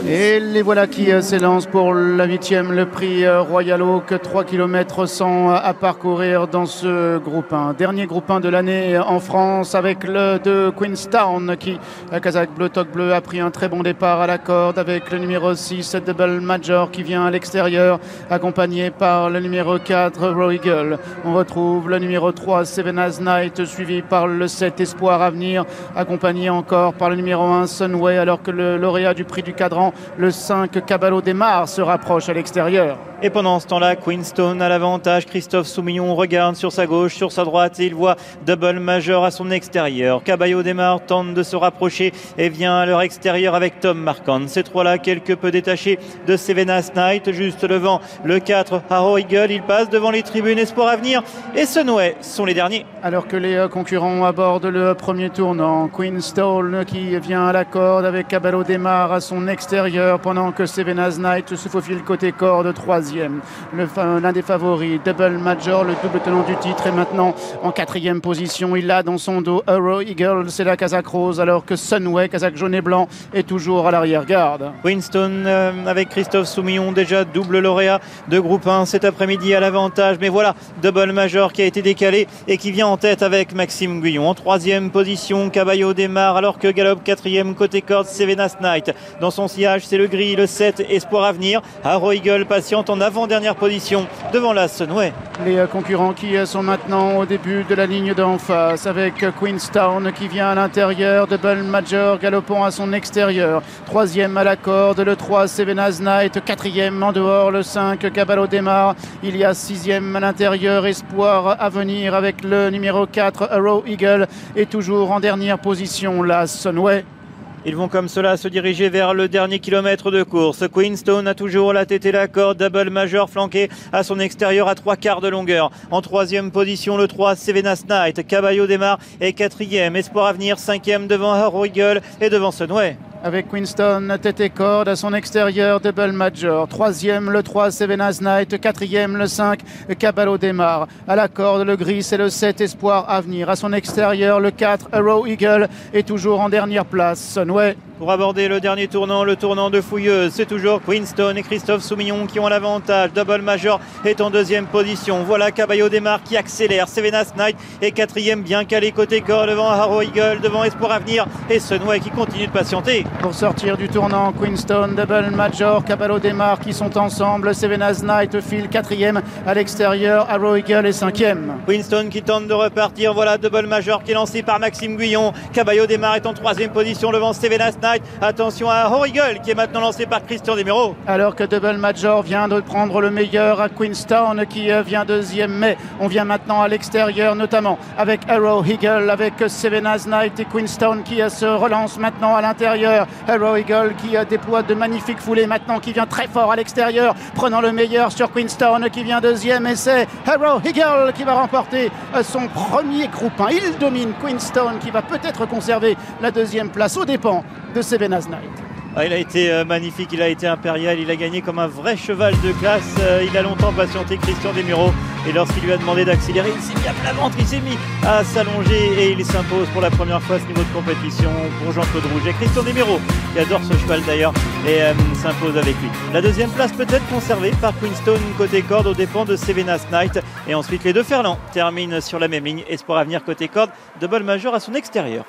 Et les voilà qui s'élancent pour la 8e, le prix Royal Oak, 3 km 100 à parcourir dans ce groupe 1. Dernier groupe 1 de l'année en France avec le de Queenstown qui, la Kazakh bleu, toque bleu, a pris un très bon départ à la corde avec le numéro 6, Double Major qui vient à l'extérieur, accompagné par le numéro 4, Raw Eagle. On retrouve le numéro 3, Seven As Night, suivi par le 7, Espoir Avenir, accompagné encore par le numéro 1, Sunway, alors que le lauréat du prix du cadran, le 5, Caballo Desmar, se rapproche à l'extérieur. Et pendant ce temps-là, Queenstown a l'avantage. Christophe Soumillon regarde sur sa gauche, sur sa droite et il voit Double Major à son extérieur. Caballo Desmar tente de se rapprocher et vient à leur extérieur avec Tom Marquand. Ces trois-là, quelque peu détachés de Seven As Night, juste devant le 4, Raw Eagle. Il passe devant les tribunes Espoir Avenir et Sunway sont les derniers. Alors que les concurrents abordent le premier tournant, Queenstown qui vient à la corde avec Caballo Desmar à son extérieur pendant que Seven As Night se faufile côté corde, 3e. L'un des favoris, Double Major, le double tenant du titre, est maintenant en 4e position. Il a dans son dos Raw Eagle, c'est la Kazakh rose, alors que Sunway, Kazakh jaune et blanc, est toujours à l'arrière-garde. Queenstown avec Christophe Soumillon, déjà double lauréat de groupe 1 cet après-midi à l'avantage. Mais voilà, Double Major qui a été décalé et qui vient en tête avec Maxime Guyon. En 3e position, Caballo Desmar, alors que galope 4e côté corde, Seven As Night. Dans son sillage, c'est le gris, le 7, Espoir Avenir. Raw Eagle patiente en avant-dernière position devant la Sunway. Les concurrents qui sont maintenant au début de la ligne d'en face avec Queenstown qui vient à l'intérieur, Double Major galopant à son extérieur, 3e à la corde, le 3 Seven As Night, 4e en dehors, le 5 Caballo Desmar. Il y a 6e à l'intérieur, Espoir Avenir avec le numéro 4 Raw Eagle et toujours en dernière position la Sunway. Ils vont comme cela se diriger vers le dernier kilomètre de course. Queenstown a toujours la tête et la corde. Double Major flanqué à son extérieur à 3/4 de longueur. En 3e position, le 3 Seven As Night. Caballo Desmar est 4e. Espoir Avenir 5e devant Raw Eagle et devant Sunway. Avec Queenstown, tête et corde à son extérieur, Double Major. 3e, le 3, Seven As Night. 4e, le 5, Caballo Desmar. À la corde, le gris, c'est le 7, Espoir Avenir. À son extérieur, le 4, Raw Eagle. Et toujours en dernière place, Sunway. Pour aborder le dernier tournant, le tournant de Fouilleuse, c'est toujours Queenstown et Christophe Soumillon qui ont l'avantage. Double Major est en 2e position. Voilà Caballo Desmar qui accélère. Seven As Night est 4e, bien calé côté corps devant Raw Eagle, devant Espoir Avenir et Sunway qui continue de patienter. Pour sortir du tournant, Queenstown, Double Major, Caballo Desmar qui sont ensemble. Seven As Night file 4e à l'extérieur. Raw Eagle est 5e. Queenstown qui tente de repartir. Voilà Double Major qui est lancé par Maxime Guyon. Caballo Desmar est en 3e position devant Seven As Night. Attention à Raw Eagle qui est maintenant lancé par Christian Desmureaux. Alors que Double Major vient de prendre le meilleur à Queenstown qui vient 2e, mais on vient maintenant à l'extérieur, notamment avec Raw Eagle, avec Seven As Night et Queenstown qui se relance maintenant à l'intérieur. Raw Eagle qui déploie de magnifiques foulées maintenant, qui vient très fort à l'extérieur, prenant le meilleur sur Queenstown qui vient 2e, et c'est Raw Eagle qui va remporter son premier groupe 1. Il domine Queenstown qui va peut-être conserver la 2e place aux dépens de Seven As Night. Ah, il a été magnifique, il a été impérial, il a gagné comme un vrai cheval de classe. Il a longtemps patienté Christian Desmureaux et lorsqu'il lui a demandé d'accélérer, il s'est mis à plat ventre, il s'est mis à s'allonger et il s'impose pour la première fois à ce niveau de compétition pour Jean-Claude Rouget. Christian Desmureaux, qui adore ce cheval d'ailleurs, et s'impose avec lui. La 2e place peut-être conservée par Queenstown côté corde aux dépens de Seven As Night. Et ensuite les deux Ferland terminent sur la même ligne. Espoir Avenir côté corde, Double Major à son extérieur.